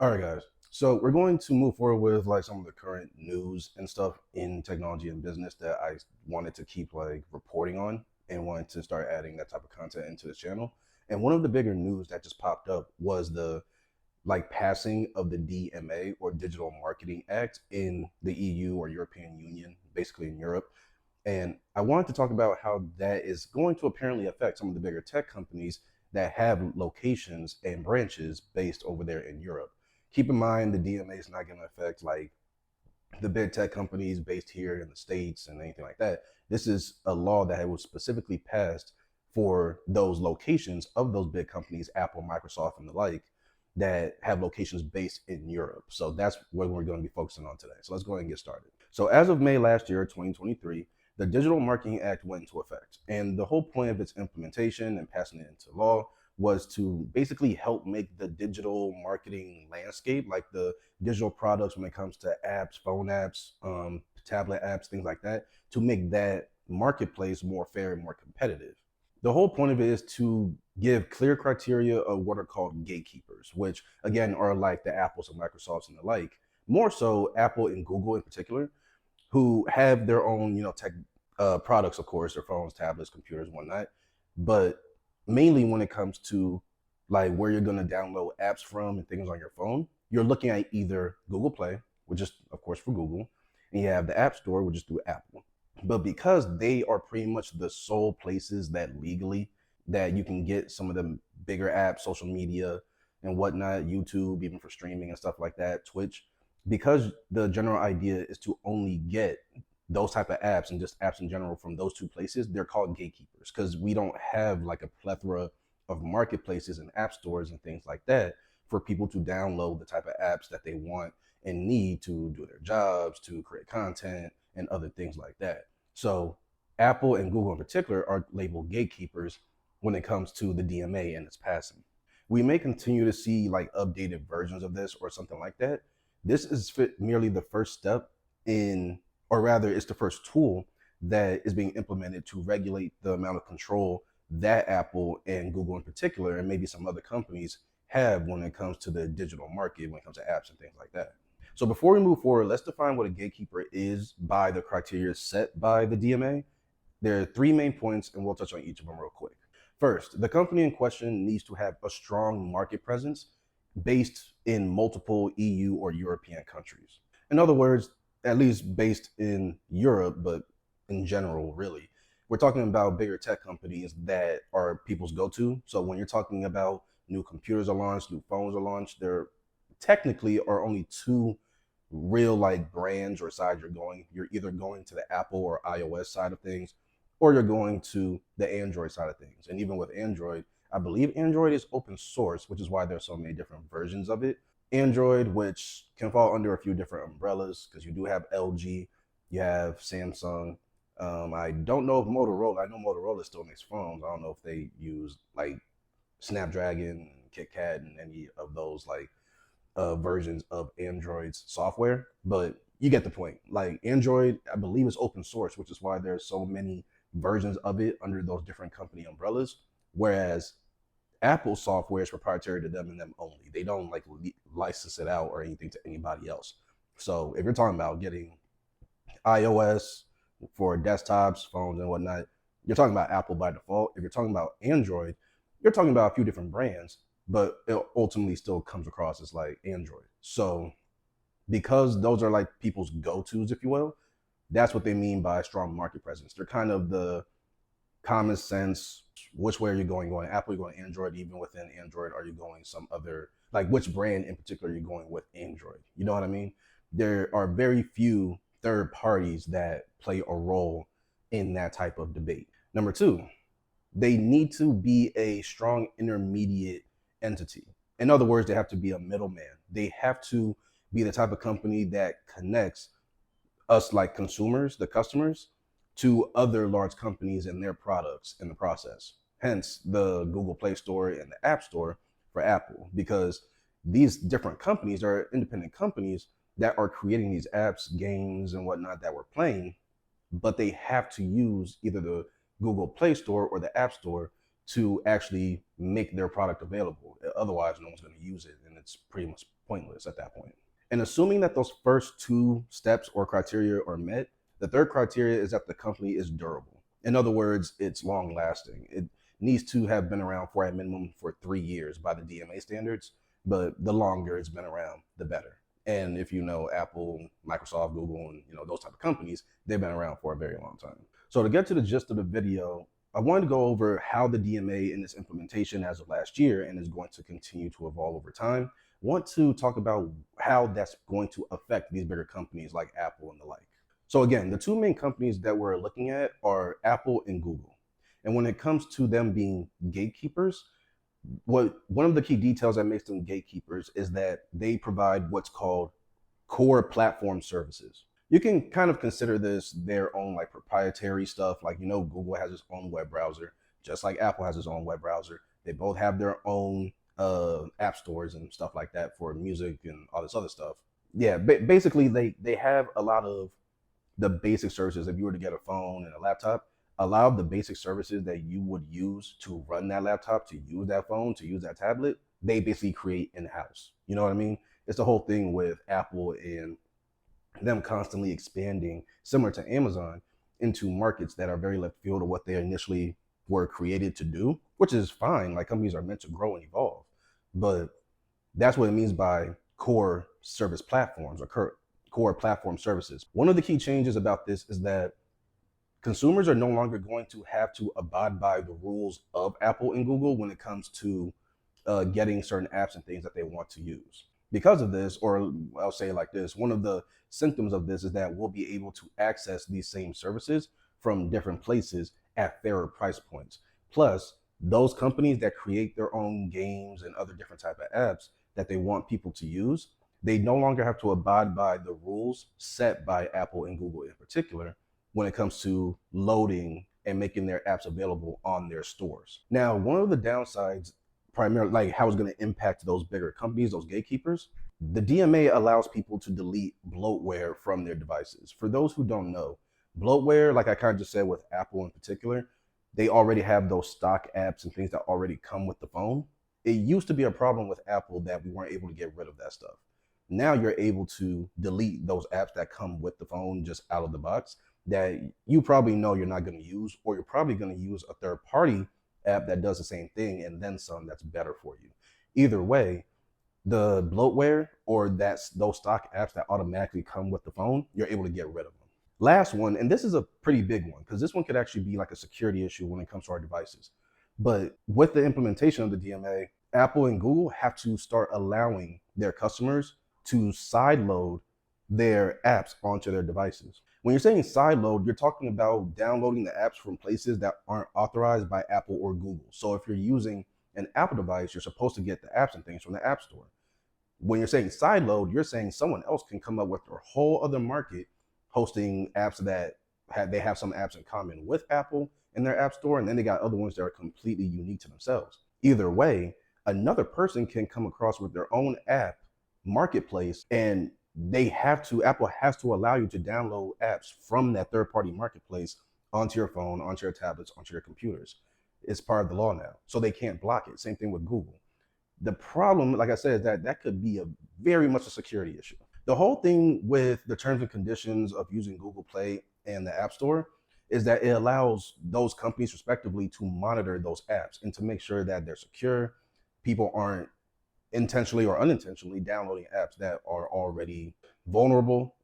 All right, guys. So we're going to move forward with like some of the current news and stuff in technology and business that I wanted to keep like reporting on and wanted to start adding that type of content into the channel. And one of the bigger news that just popped up was the like passing of the DMA or Digital Marketing Act in the EU or European Union, basically in Europe. And I wanted to talk about how that is going to apparently affect some of the bigger tech companies that have locations and branches based over there in Europe. Keep in mind the DMA is not going to affect like the big tech companies based here in the States and anything like that. This is a law that was specifically passed for those locations of those big companies, Apple, Microsoft, and the like, that have locations based in Europe. So that's what we're going to be focusing on today. So let's go ahead and get started. So as of May last year, 2023, the Digital Marketing Act went into effect. And the whole point of its implementation and passing it into law was to basically help make the digital marketing landscape, like the digital products when it comes to apps, phone apps, tablet apps, things like that, to make that marketplace more fair and more competitive. The whole point of it is to give clear criteria of what are called gatekeepers, which again are like the Apples and Microsofts and the like. More so, Apple and Google in particular, who have their own, tech products, of course, their phones, tablets, computers, whatnot. But mainly when it comes to like where you're going to download apps from and things on your phone, you're looking at either Google Play, which is of course for Google, and you have the App Store, which is through Apple. But because they are pretty much the sole places that legally that you can get some of the bigger apps, social media and whatnot, YouTube, even for streaming and stuff like that, Twitch, because the general idea is to only get those type of apps and just apps in general from those two places, they're called gatekeepers because we don't have like a plethora of marketplaces and app stores and things like that for people to download the type of apps that they want and need to do their jobs, to create content and other things like that. So Apple and Google in particular are labeled gatekeepers when it comes to the DMA and its passing. We may continue to see like updated versions of this or something like that. This is merely the first step in, or rather, it's the first tool that is being implemented to regulate the amount of control that Apple and Google in particular, and maybe some other companies have when it comes to the digital market, when it comes to apps and things like that. So before we move forward, let's define what a gatekeeper is by the criteria set by the DMA. There are three main points, and we'll touch on each of them real quick. First, the company in question needs to have a strong market presence based in multiple EU or European countries. In other words, at least based in Europe, but in general, really. We're talking about bigger tech companies that are people's go-to. So when you're talking about new computers are launched, new phones are launched, there technically are only two real like brands or sides you're going. You're either going to the Apple or iOS side of things, or you're going to the Android side of things. And even with Android, I believe Android is open source, which is why there's so many different versions of it. Android, which can fall under a few different umbrellas, because you do have LG, you have Samsung. I don't know if Motorola, I know Motorola still makes phones. I don't know if they use like Snapdragon, KitKat, and any of those like versions of Android's software, but you get the point. Like Android, I believe is open source, which is why there's so many versions of it under those different company umbrellas. Whereas Apple software is proprietary to them and them only. They don't like license it out or anything to anybody else. So if you're talking about getting iOS for desktops, phones, and whatnot, you're talking about Apple by default. If you're talking about Android, you're talking about a few different brands, but it ultimately still comes across as like Android. So because those are like people's go-tos, if you will, that's what they mean by strong market presence. They're kind of the common sense. Which way are you going? Going Apple, you're going Android. Even within Android, are you going some other, like which brand in particular are you going with Android? You know what I mean? There are very few third parties that play a role in that type of debate. Number two, they need to be a strong intermediate entity. In other words, they have to be a middleman. They have to be the type of company that connects us, like consumers, the customers, to other large companies and their products in the process. Hence the Google Play Store and the App Store for Apple, because these different companies are independent companies that are creating these apps, games, and whatnot that we're playing, but they have to use either the Google Play Store or the App Store to actually make their product available. Otherwise, no one's going to use it, and it's pretty much pointless at that point. And assuming that those first two steps or criteria are met, the third criteria is that the company is durable. In other words, it's long lasting. It needs to have been around for a minimum for 3 years by the DMA standards, but the longer it's been around, the better. And if you know Apple, Microsoft, Google, and those type of companies, they've been around for a very long time. So to get to the gist of the video, I wanted to go over how the DMA in this implementation as of last year and is going to continue to evolve over time. I want to talk about how that's going to affect these bigger companies like Apple and the like. So again, the two main companies that we're looking at are Apple and Google. And when it comes to them being gatekeepers, one of the key details that makes them gatekeepers is that they provide what's called core platform services. You can kind of consider this their own like proprietary stuff. Like, Google has its own web browser, just like Apple has its own web browser. They both have their own app stores and stuff like that for music and all this other stuff. Yeah, basically they have a lot of the basic services. If you were to get a phone and a laptop, a lot of the basic services that you would use to run that laptop, to use that phone, to use that tablet, they basically create in-house. You know what I mean? It's the whole thing with Apple and them constantly expanding, similar to Amazon, into markets that are very left field of what they initially were created to do, which is fine. Like, companies are meant to grow and evolve, but that's what it means by core service platforms or core platform services. One of the key changes about this is that consumers are no longer going to have to abide by the rules of Apple and Google when it comes to getting certain apps and things that they want to use. Because of this, or I'll say it like this, one of the symptoms of this is that we'll be able to access these same services from different places at fairer price points. Plus, those companies that create their own games and other different type of apps that they want people to use, they no longer have to abide by the rules set by Apple and Google in particular when it comes to loading and making their apps available on their stores. Now, one of the downsides, primarily like how it's going to impact those bigger companies, those gatekeepers, the DMA allows people to delete bloatware from their devices. For those who don't know, bloatware, like I kind of just said with Apple in particular, they already have those stock apps and things that already come with the phone. It used to be a problem with Apple that we weren't able to get rid of that stuff. Now you're able to delete those apps that come with the phone just out of the box that you probably know you're not going to use, or you're probably going to use a third party app that does the same thing and then some that's better for you. Either way, the bloatware or those stock apps that automatically come with the phone, you're able to get rid of them. Last one, and this is a pretty big one because this one could actually be like a security issue when it comes to our devices. But with the implementation of the DMA, Apple and Google have to start allowing their customers to sideload their apps onto their devices. When you're saying sideload, you're talking about downloading the apps from places that aren't authorized by Apple or Google. So if you're using an Apple device, you're supposed to get the apps and things from the App Store. When you're saying sideload, you're saying someone else can come up with their whole other market hosting apps that they have some apps in common with Apple in their App Store, and then they got other ones that are completely unique to themselves. Either way, another person can come across with their own app marketplace, and Apple has to allow you to download apps from that third-party marketplace onto your phone, onto your tablets, onto your computers. It's part of the law now, so they can't block it. Same thing with Google. The problem, like I said, is that could be very much a security issue. The whole thing with the terms and conditions of using Google Play and the App Store is that it allows those companies respectively to monitor those apps and to make sure that they're secure. People aren't intentionally or unintentionally downloading apps that are already vulnerable,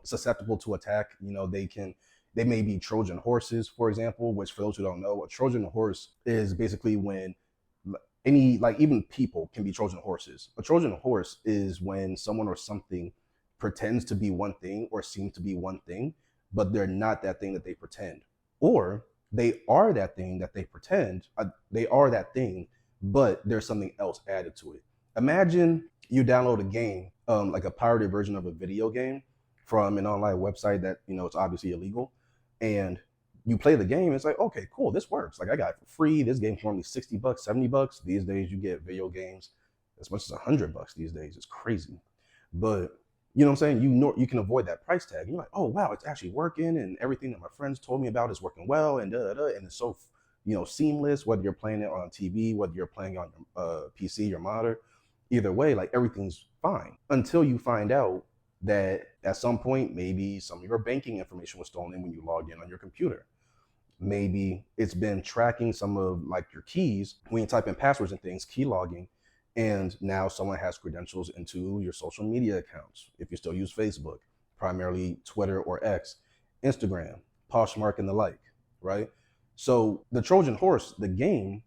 susceptible to attack. They may be Trojan horses, for example, which for those who don't know, a Trojan horse is basically when even people can be Trojan horses. A Trojan horse is when someone or something pretends to be one thing or seems to be one thing, but they're not that thing that they pretend. Or they are that thing that they pretend, they are that thing, but there's something else added to it. Imagine you download a game, like a pirated version of a video game from an online website that, it's obviously illegal. And you play the game, it's like, okay, cool, this works. Like, I got it for free. This game for only $60, $70. These days you get video games as much as $100 these days. It's crazy. But you know what I'm saying? You can avoid that price tag. You're like, oh wow, it's actually working, and everything that my friends told me about is working well, and and it's so seamless, whether you're playing it on TV, whether you're playing on your PC, your monitor. Either way, like, everything's fine. Until you find out that at some point, maybe some of your banking information was stolen when you logged in on your computer. Maybe it's been tracking some of like your keys when you type in passwords and things, key logging, and now someone has credentials into your social media accounts. If you still use Facebook, primarily Twitter or X, Instagram, Poshmark, and the like, right? So the Trojan horse, the game,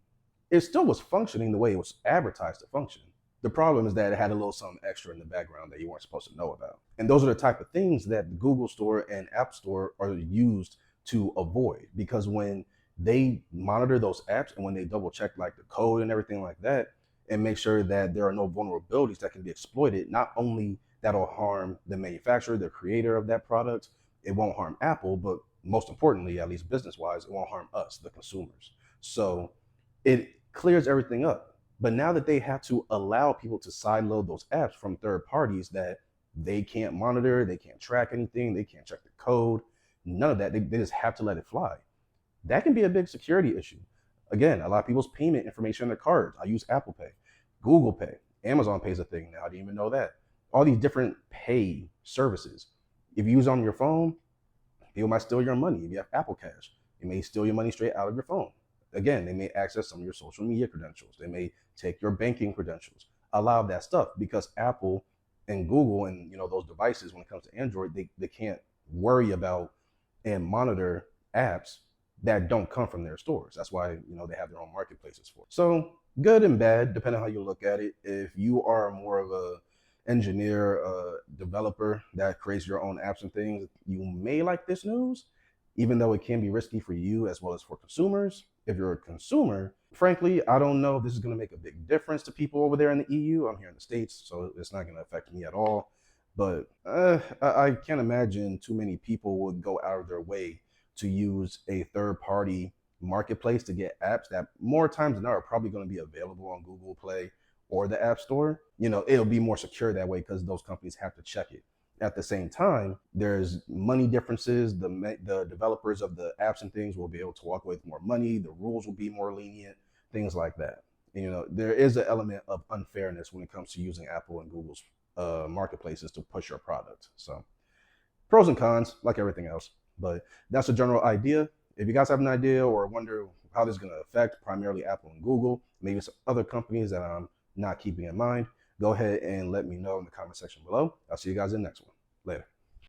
it still was functioning the way it was advertised to function. The problem is that it had a little something extra in the background that you weren't supposed to know about. And those are the type of things that the Google Store and App Store are used to avoid, because when they monitor those apps and when they double check like the code and everything like that and make sure that there are no vulnerabilities that can be exploited, not only that'll harm the manufacturer, the creator of that product, it won't harm Apple, but most importantly, at least business wise, it won't harm us, the consumers. So it clears everything up. But now that they have to allow people to sideload those apps from third parties that they can't monitor, they can't track anything, they can't check the code, none of that, they just have to let it fly. That can be a big security issue. Again, a lot of people's payment information on their cards. I use Apple Pay, Google Pay, Amazon Pay is a thing now. I didn't even know that. All these different pay services. If you use it on your phone, people might steal your money. If you have Apple Cash, they may steal your money straight out of your phone. Again, they may access some of your social media credentials. They may take your banking credentials. A lot of that stuff, because Apple and Google and those devices, when it comes to Android, they can't worry about and monitor apps that don't come from their stores. That's why they have their own marketplaces for it. So good and bad, depending on how you look at it. If you are more of a engineer, developer that creates your own apps and things, you may like this news, even though it can be risky for you as well as for consumers. If you're a consumer, frankly, I don't know if this is going to make a big difference to people over there in the EU. I'm here in the States, so it's not going to affect me at all. But I can't imagine too many people would go out of their way to use a third-party marketplace to get apps that more times than not are probably going to be available on Google Play or the App Store. It'll be more secure that way because those companies have to check it. At the same time, there's money differences. The developers of the apps and things will be able to walk away with more money. The rules will be more lenient, things like that. There is an element of unfairness when it comes to using Apple and Google's marketplaces to push your product. So pros and cons, like everything else. But that's a general idea. If you guys have an idea or wonder how this is going to affect primarily Apple and Google, maybe some other companies that I'm not keeping in mind, go ahead and let me know in the comment section below. I'll see you guys in the next one. Later.